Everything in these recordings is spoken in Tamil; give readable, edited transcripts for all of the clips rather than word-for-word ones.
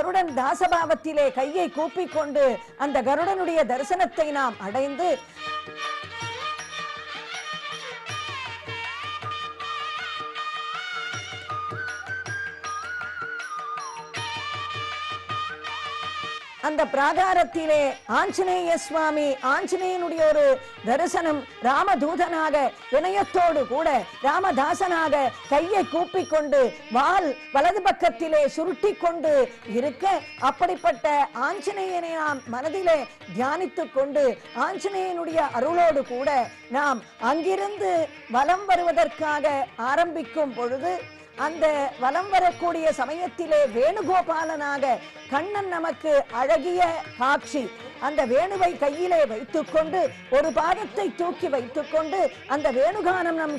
கருடன் தாசபாவத்திலே கையை கூப்பிக்கொண்டு அந்த கருடனுடைய தரிசனத்தை நாம் அடைந்து அந்த பிராகாரத்திலே ஆஞ்சநேய சுவாமி ஆஞ்சநேயனுடைய ஒரு தரிசனம் ராமதூதனாக வினயத்தோடு கூட ராமதாசனாக கையை கூப்பிக்கொண்டு வால் வலது பக்கத்திலே சுருட்டி கொண்டு இருக்க அப்படிப்பட்ட ஆஞ்சநேயனை நாம் மனதிலே தியானித்துக் கொண்டு ஆஞ்சநேயனுடைய அருளோடு கூட நாம் அங்கிருந்து வலம் வருவதற்காக ஆரம்பிக்கும் பொழுது அந்த வலம் வரக்கூடிய சமயத்திலே வேணுகோபாலனாக கண்ணன் நமக்கு அழகிய காட்சி. அந்த வேணுவை கையிலே வைத்துக்கொண்டு ஒரு பாதத்தை தூக்கி வைத்துக்கொண்டு அந்த வேணுகானம் நம்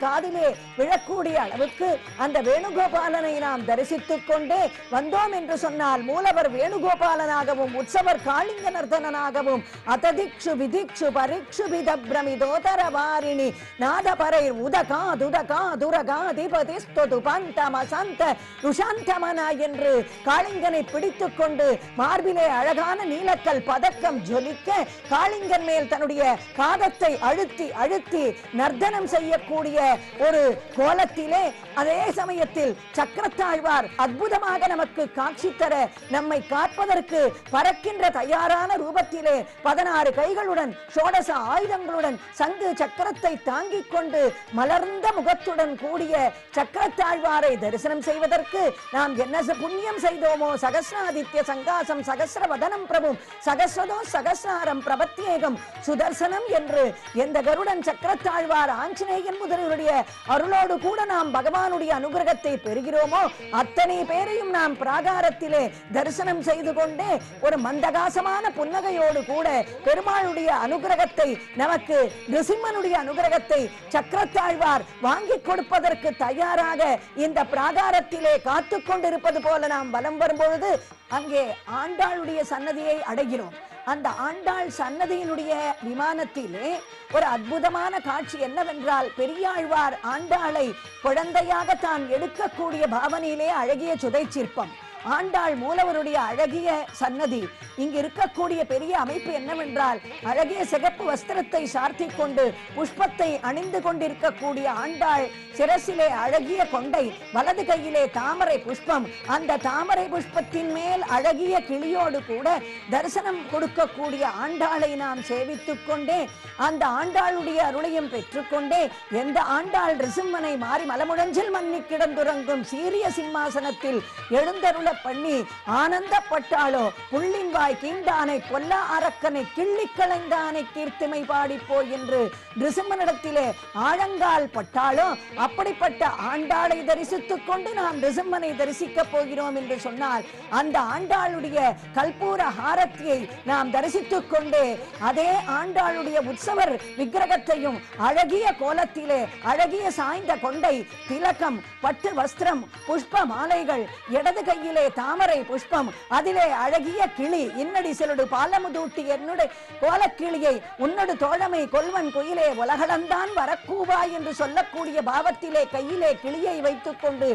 காதிலே விழக்கூடிய அளவுக்கு அந்த வேணுகோபாலனை நாம் தரிசித்துக் கொண்டே வந்தோம் என்று சொன்னால் மூலவர் வேணுகோபாலனாகவும் உற்சவர் காளிங்க நர்தனனாகவும் அததிக்ஷு விதிக்ஷு பரிக்ஷு விதப்ரமிதோதர வாரிணி நாதபரை உதகா துதகா துரகா திபதிஸ்து பந்தம சந்த ருஷாந்தமன என்று காளிங்கனை பிடித்துக் கொண்டு மார்பிலே அழகான நீலக்கல் பதக்கம் ஜொலிக்க காளிங்கன் மேல் தன்னுடைய பாதத்தை அழுத்தி அழுத்தி நர்த்தனம் செய்யக்கூடிய ஒரு கோலத்திலே அதே சமயத்தில் சக்கரத்தாழ்வார் அற்புதமாக நமக்கு காட்சி தர நம்மை காப்பதற்கு பறக்கின்ற தயாரான ரூபத்திலே 16 கைகளுடன் ஷோடச ஆயுதங்களுடன் சங்கு சக்கரத்தை தாங்கிக் கொண்டு மலர்ந்த முகத்துடன் கூடிய சக்கரத்தாழ்வாரை தரிசனம் செய்வதற்கு நாம் என்ன புண்ணியம் செய்தோமோ. சகஸ்ராதித்ய சங்காசம் சகஸ்ர வதனம் பிரபும் சகஸ்ரதோ சகஸ்ராரம் பிரபத்யேகம் சுதர்சனம் என்று எந்த கருடன் சக்கரத்தாழ்வார் ஆஞ்சநேயன் முதலியுடைய அருளோடு கூட நாம் பகவானுடைய அனுகிரகத்தை பெறுகிறோமோ அத்தனை பேரையும் நாம் பிராகாரத்திலே தரிசனம் செய்து கொண்டே ஒரு மந்தகாசமான புன்னகையோடு கூட பெருமாளுடைய அனுகிரகத்தை நமக்கு நிருசிம்மனுடைய அனுகிரகத்தை சக்கரத்தாழ்வார் வாங்கி கொடுப்பதற்கு தயாராக இந்த பிராகாரத்திலே காத்து கொண்டிருப்பது போல நாம் வலம் வரும்பொழுது அங்கே ஆண்டாளுடைய சன்னதியை அடைகிறோம். அந்த ஆண்டாள் சன்னதியினுடைய விமானத்திலே ஒரு அற்புதமான காட்சி என்னவென்றால் பெரியாழ்வார் ஆண்டாளை குழந்தையாக தான் எடுக்கக்கூடிய பாவனையிலே அழகிய சுதை சிற்பம். ஆண்டாள் மூலவருடைய அழகிய சன்னதி. இங்கு இருக்கக்கூடிய பெரிய அமைப்பு என்னவென்றால் அழகிய சிகப்பு வஸ்திரத்தை சார்த்தி கொண்டு புஷ்பத்தை அணிந்து கொண்டிருக்கக்கூடிய ஆண்டாள் சிரசிலே அழகிய கொண்டை, வலது கையிலே தாமரை புஷ்பம், அந்த தாமரை புஷ்பத்தின் மேல் அழகிய கிளியோடு கூட தரிசனம் கொடுக்கக்கூடிய ஆண்டாளை நாம் சேவித்துக் கொண்டே அந்த ஆண்டாளுடைய அருளையும் பெற்றுக்கொண்டே எந்த ஆண்டாள் ரிசிம்மனை மாறி மலமுழஞ்சில் மண்ணி கிடந்துறங்கும் சீரிய சிம்மாசனத்தில் எழுந்தருள பண்ணி ஆனந்தப்பட்டாளோ புள்ளின் வாய் கீண்டானை பொல்லா அரக்கனை கிள்ளி களைந்தானை கீர்த்திமை பாடிப்போ என்று நிருசிம்மனிடத்திலே ஆழங்கால் பட்டாளோ அப்படிப்பட்ட ஆண்டாளை தரிசித்துக் கொண்டு நாம் நிருசிம்மனை தரிசிக்க போகிறோம் என்று சொன்னால் அந்த ஆண்டாளுடைய கல்பூர ஹாரத்தியை நாம் தரிசித்துக் கொண்டே அதே ஆண்டாளுடைய உற்சவர் விக்கிரகத்தையும் அழகிய கோலத்திலே அழகிய சாய்ந்த கொண்டை திலகம் பட்டு வஸ்திரம் புஷ்ப மாலைகள் இடது கையிலே தாமரை புஷ்பம் அதிலே அழகிய கிளி இன்னடி செலுடு பாலமுதூட்டி என்னுடைய கோலக்கிளியை உன்னடு தோழமை கொல்வன் குயிலே உலகளந்தான் வரக்கூவா என்று சொல்லக்கூடிய பாவத்திலே கையிலே கிளியை வைத்துக் கொண்டு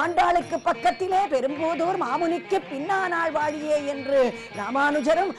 ஆண்டாளுக்கு பக்கத்திலே பெரும்போதூர் மாமுனிக்கு பின்னானாள் வாழியே என்று ராமானுஜரும்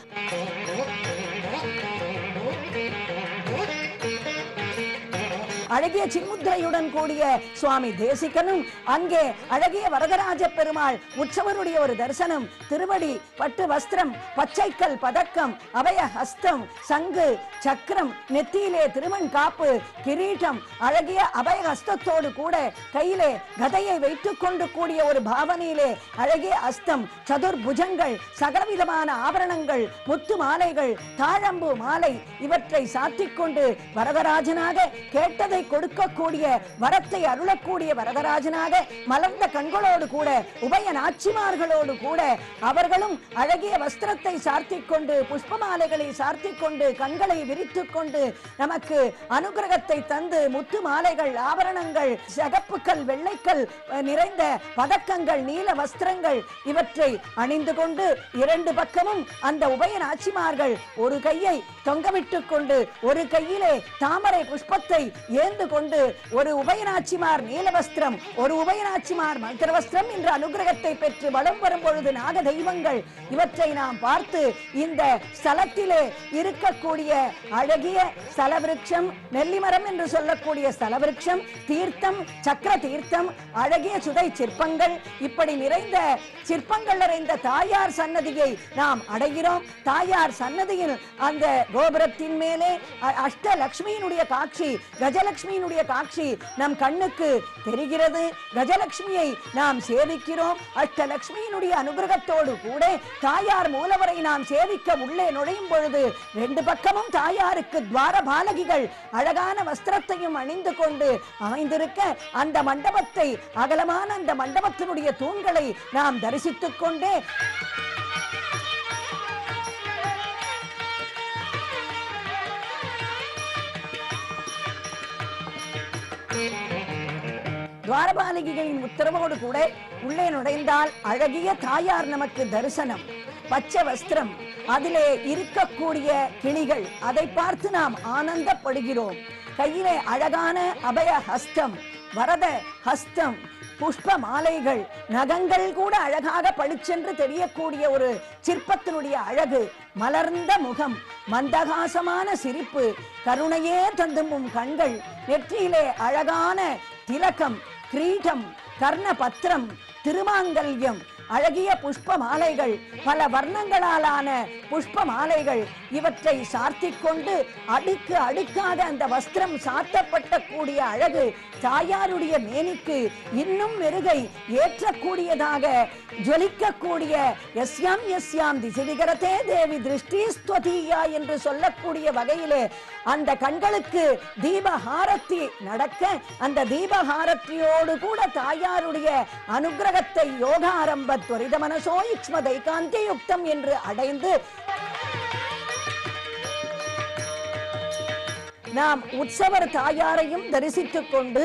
அழகிய சின்முத்திரையுடன் கூடிய சுவாமி தேசிகனும் அங்கே அழகிய வரதராஜ பெருமாள் உற்சவருடைய ஒரு தரிசனம். திருவடி பட்டு வஸ்திரம் பச்சைக்கல் பதக்கம் அபய ஹஸ்தம் சங்கு சக்கரம் நெத்தியிலே திருமண் காப்பு கிரீட்டம் அழகிய அபய ஹஸ்தத்தோடு கூட கையிலே கதையை வைத்துக் கொண்டு கூடிய ஒரு பாவனையிலே அழகிய அஸ்தம் சதுர்புஜங்கள் சகலவிதமான ஆபரணங்கள் முத்து மாலைகள் தாழம்பு மாலை இவற்றை சாத்திக் கொண்டு வரதராஜனாக கேட்டதை கொடுக்கக்கூடிய வரத்தை அருளக்கூடிய வரதராஜனாக மலர்ந்த கண்களோடு கூட உபய நாச்சிமார்களோடு கூட அவர்களும் அழகிய வஸ்திரத்தை சார்த்திக் கொண்டு புஷ்ப மாலைகளை சார்த்திக் கொண்டு கண்களை விரித்துக் கொண்டு நமக்கு அனுகிரகத்தை தந்து முத்து மாலைகள் ஆபரணங்கள் சகப்புக்கள் வெள்ளைக்கல் நிறைந்த பதக்கங்கள் நீல வஸ்திரங்கள் இவற்றை அணிந்து கொண்டு இரண்டு பக்கமும் அந்த உபய நாச்சிமார்கள் ஒரு கையை தொங்கவிட்டுக் கொண்டு ஒரு கையிலே தாமரை புஷ்பத்தை ஏந்தி அணிந்து கொண்டு ஒரு உபயநாச்சிமார் நீலவஸ்திரம், ஒரு உபயநாச்சிமார் மந்திரவஸ்திரம் என்ற அனுகிரகத்தை பெற்று வலம் வரும் பொழுது நாக தெய்வங்கள் இவற்றை நாம் பார்த்து இந்த ஸ்தலத்திலே இருக்கக்கூடிய அழகிய ஸ்தலவிருட்சம், நெல்லிமரம் என்று சொல்லக்கூடிய ஸ்தலவிருட்சம், தீர்த்தம், சக்கர தீர்த்தம், அழகிய சுதை சிற்பங்கள், இப்படி நிறைந்த சிற்பங்கள் நிறைந்த தாயார் சன்னதியை நாம் அடைகிறோம். தாயார் சன்னதியில் அந்த கோபுரத்தின் மேலே அஷ்டலட்சுமியினுடைய காட்சி, கஜலட்சுமியினுடைய காட்சி நம் கண்ணுக்கு தெரிகிறது. கஜலட்சுமியை நாம் சேவிக்கிறோம். அஷ்டலட்சுமியினுடைய அனுகிரகத்தோடு கூட தாயார் மூலவரை நாம் சேவிக்க உள்ளே நுழையும் பொழுது ரெண்டு பக்கமும் தாயாருக்கு துவார பாலகிகள் அழகான வஸ்திரத்தையும் அணிந்து கொண்டு அமைந்திருக்க, அந்த மண்டபத்தை, அகலமான அந்த மண்டபத்தினுடைய தூண்களை நாம் தரிசித்துக் கொண்டே துவாரபாலகிகளின் உத்தரவோடு கூட உள்ளே நுழைந்தால் அழகிய தாயார் நமக்கு தரிசனம். பச்சை வஸ்திரம், அதிலே இருக்கக்கூடிய கிளிகள், அதை பார்த்து நாம் ஆனந்தப்படுகிறோம். கையிலே அழகான அபய ஹஸ்தம், வரத ஹஸ்தம், புஷ்ப மாலைகள், நகங்கள் கூட அழகாக பளிச்சென்று தெரியக்கூடிய ஒரு சிற்பத்தினுடைய அழகு, மலர்ந்த முகம், மந்தகாசமான சிரிப்பு, கருணையே தந்தும் கண்கள், நெற்றியிலே அழகான திலகம், கிரீடம், கர்ண பத்திரம், திருமாங்கல்யம், அழகிய புஷ்ப மாலைகள், பல வர்ணங்களாலான புஷ்ப மாலைகள், இவற்றை சார்த்திக் கொண்டு அடுக்கு அடுக்காக அந்த வஸ்திரம் சாத்தப்பட்ட கூடிய அழகு தாயாருடைய மேனிக்கு இன்னும் மெருகை ஏற்றக்கூடியதாக ஜொலிக்கக்கூடிய எஸ்யாம் எஸ்யாம் திசிவிகரதே தேவி திருஷ்டிஸ்துவதீயா என்று சொல்லக்கூடிய வகையிலே அந்த கண்களுக்கு தீபஹாரத்தி நடக்க, அந்த தீபஹாரத்தியோடு கூட தாயாருடைய அனுகிரகத்தை யோகாரம்ப துரித மனசோ யுக்ஷ்ம தைகாந்திய யுக்தம் என்று அடைந்து நாம் உற்சவர் தாயாரையும் தரிசித்துக் கொண்டு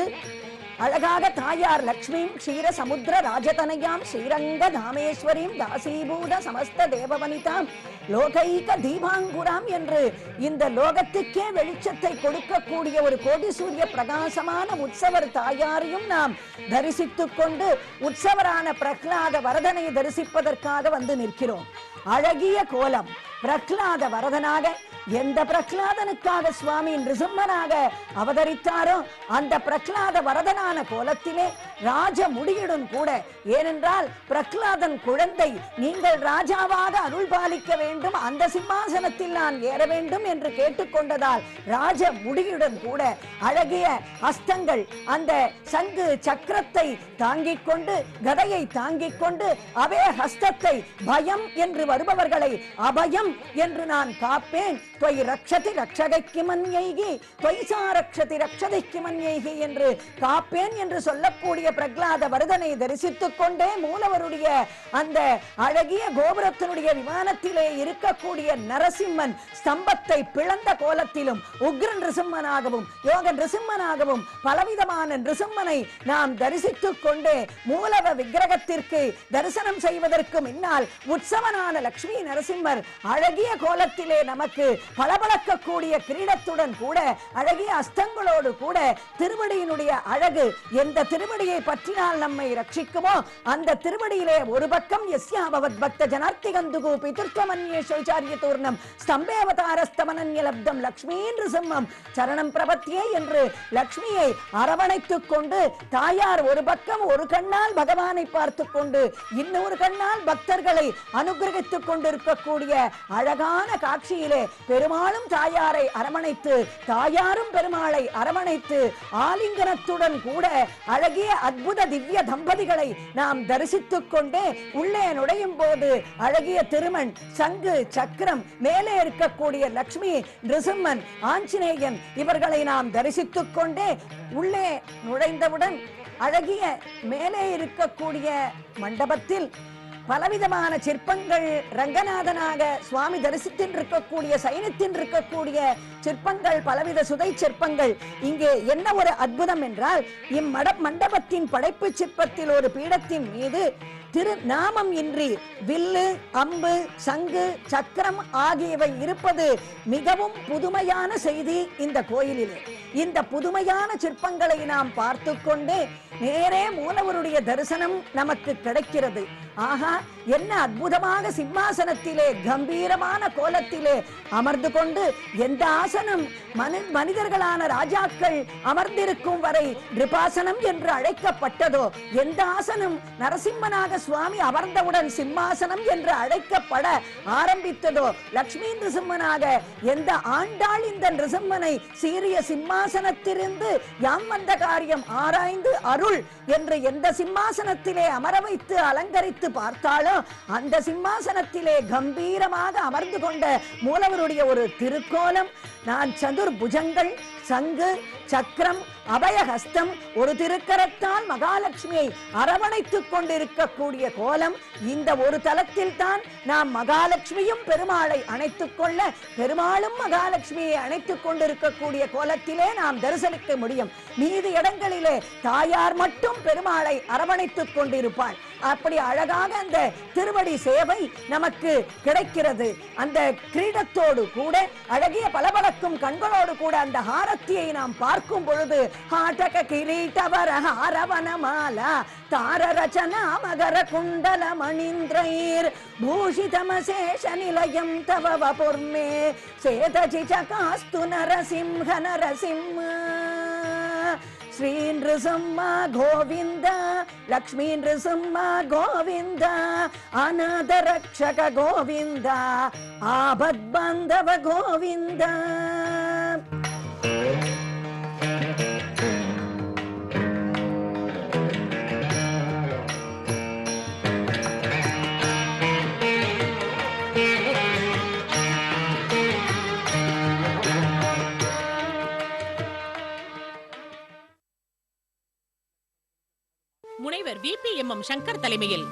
அழகாக தாயார் லக்ஷ்மியும் க்ஷீர சமுத்திர ராஜதனையாம் ஸ்ரீரங்க தாமேஸ்வரியும் தாசீபூத சமஸ்த தேவவனிதாம் லோகைக தீபாங்குராம் என்று இந்த லோகத்துக்கே வெளிச்சத்தை கொடுக்கக்கூடிய ஒரு கோடி சூரிய பிரகாசமான உற்சவர் தாயாரையும் நாம் தரிசித்துக் கொண்டு உற்சவரான பிரகலாத வரதனை தரிசிப்பதற்காக வந்து நிற்கிறோம். அழகிய கோலம், பிரகலாத வரதனாக எந்த பிரகலாதனுக்காக சுவாமி நிருசிம்மனாக அவதரித்தாரோ அந்த பிரகலாத வரதனான கோலத்திலே ராஜ முடியுடன் கூட, ஏனென்றால் பிரகலாதன் குழந்தை, நீங்கள் ராஜாவாக அருள் பாலிக்க வேண்டும், அந்த சிம்மாசனத்தில் நான் ஏற வேண்டும் என்று கேட்டுக்கொண்டதால் ராஜ முடியுடன் கூட அழகிய அஸ்தங்கள், அந்த சங்கு சக்கரத்தை தாங்கிக் கொண்டு, கதையை தாங்கிக் கொண்டு, அவே ஹஸ்தத்தை பயம் என்று வருபவர்களை அபயம் என்று நான் காப்பேன், தொய் ரக்ஷதி ரக்ஷகைக்கு மன்யைகி தொய்சா ரக்ஷதி ரக்ஷதைக்கு மன்யைகி என்று காப்பேன் என்று சொல்லக்கூடிய பிரகலாத வரதனை தரிசித்துக் கொண்டே மூலவருடைய அந்த அழகிய கோபுரத்தினுடைய விமானத்திலே இருக்கக்கூடிய நரசிம்மன் ஸ்தம்பத்தை பிளந்த கோலத்திலும் உக்ர நிருசிம்மனாகவும் யோக நிருசிம்மனாகவும் பலவிதமான நிருசிம்மனை நாம் தரிசித்துக் கொண்டே மூலவ விக்கிரகத்திற்கு தரிசனம் செய்வதற்கு முன்னால் உற்சவனான லட்சுமி நரசிம்மர் அழகிய கோலத்திலே நமக்கு பளபளக்கக்கூடிய கிரீடத்துடன் கூட அழகிய அஸ்தங்களோடு கூட திருவடியினுடைய அழகு, எந்த திருவடியை பற்றினால் நம்மை ரட்சிக்குமோ அந்த திருவடியிலே ஒரு பக்கம் யஸ்யாபவத் பக்த ஜனார்த்திகந்துகு பிதுர்த்வமன்யே சௌச்சாரிய தூர்ணம் ஸ்தம்பேவதாரஸ்தமனன்ய லப்தம் லக்ஷ்மீ நிருசிம்மம் சரணம் பிரபத்தியே என்று லக்ஷ்மியை அரவணைத்துக் கொண்டு தாயார் ஒரு பக்கம் ஒரு கண்ணால் பகவானை பார்த்துக் கொண்டு இன்னொரு கண்ணால் பக்தர்களை அனுகிரகித்துக் கொண்டிருக்கக்கூடிய அழகான காட்சியிலே பெருமாளும் தாயாரை அரவணைத்து, தாயாரும் பெருமாளை அரவணைத்து ஆலிங்கனத்துடன் கூட அழகிய அற்புத திவ்ய தம்பதிகளை நாம் தரிசித்துக் கொண்டே உள்ளே நுழையும் போது அழகிய திருமண், சங்கு சக்கரம், மேலே இருக்கக்கூடிய லக்ஷ்மி, நிருசிம்மன், ஆஞ்சநேயன் இவர்களை நாம் தரிசித்துக் கொண்டே உள்ளே நுழைந்தவுடன் அழகிய மேலே இருக்கக்கூடிய மண்டபத்தில் பலவிதமான சிற்பங்கள் ரங்கநாதனாக சுவாமி தரிசித்தின் இருக்கக்கூடிய சைனத்தின் இருக்கக்கூடிய சிற்பங்கள், பலவித சுதை சிற்பங்கள். இங்கே என்ன ஒரு அற்புதம் என்றால், மண்டபத்தின் படைப்பு சிற்பத்தில் ஒரு பீடத்தின் மீது திருநாமம் இன்றி வில்லு, அம்பு, சங்கு, சக்கரம் ஆகியவை இருப்பது மிகவும் புதுமையான செய்தி இந்த கோயிலிலே. இந்த புதுமையான சிற்பங்களை நாம் பார்த்து கொண்டே நேரே மூலவருடைய தரிசனம் நமக்கு கிடைக்கிறது. ஆகா, என்ன அற்புதமாக சிம்மாசனத்திலே கம்பீரமான கோலத்திலே அமர்ந்து கொண்டு, எந்த ஆசனம் மனிதர்களான ராஜாக்கள் அமர்ந்திருக்கும் வரை நிருபாசனம் என்று அழைக்கப்பட்டதோ, எந்த ஆசனம் நரசிம்மனாக சுவாமி அமர்ந்தவுடன் சிம்மாசனம் என்று அழைக்கப்பட ஆரம்பித்ததோ, லட்சுமி நிருசிம்மனாக எந்த ஆண்டாள் இந்த நிருசிம்மனை சீரிய சிம்மாசனத்திலிருந்து யாம் வந்த காரியம் ஆராய்ந்து அருள் என்று எந்த சிம்மாசனத்திலே அமர வைத்து அலங்கரித்து பார்த்தாலும், அந்த சிம்மாசனத்திலே கம்பீரமாக அமர்ந்து கொண்ட மூலவருடைய ஒரு திருக்கோலம். நான் சதுர்புஜங்கள், சங்கு, சக்கரம், அபயஹஸ்தம், ஒரு திருக்கரத்தால் மகாலட்சுமியை அரவணைத்துக் கொண்டிருக்கக்கூடிய கோலம். இந்த ஒரு தலத்தில் தான் நாம் மகாலட்சுமியும் பெருமாளை அணைத்துக் கொள்ள, பெருமாளும் மகாலட்சுமியை அணைத்துக் கொண்டிருக்கக்கூடிய கோலத்திலே நாம் தரிசனிக்க முடியும். மீதி இடங்களிலே தாயார் மட்டும் பெருமாளை அரவணைத்துக் கொண்டிருப்பாள். அப்படி அழகாக அந்த திருவடி சேவை நமக்கு கிடைக்கிறது. அந்த கிரீடத்தோடு கூட அழகிய பளபளக்கும் கண்களோடு கூட அந்த ஹாரத்தியை நாம் பார்க்கும் பொழுது, ஹாடக கிரீட்டவர ஹாரவனமாலா தார ரச்சனா மகர குண்டல மணிந்திரைர் பூஷிதமசேஷ நிலையம் தவ வபுர்மே சேதஜி சகாஸ்து நரசிம்ஹ நரசிம்ம. ஸ்ரீ நிருசிம்ம கோவிந்த, லக்ஷ்மி நிருசிம்ம கோவிந்த, அநாத ரக்ஷக கோவிந்த, ஆபத் பாந்தவ கோவிந்த. முனைவர் VPMM சங்கர் தலைமையில்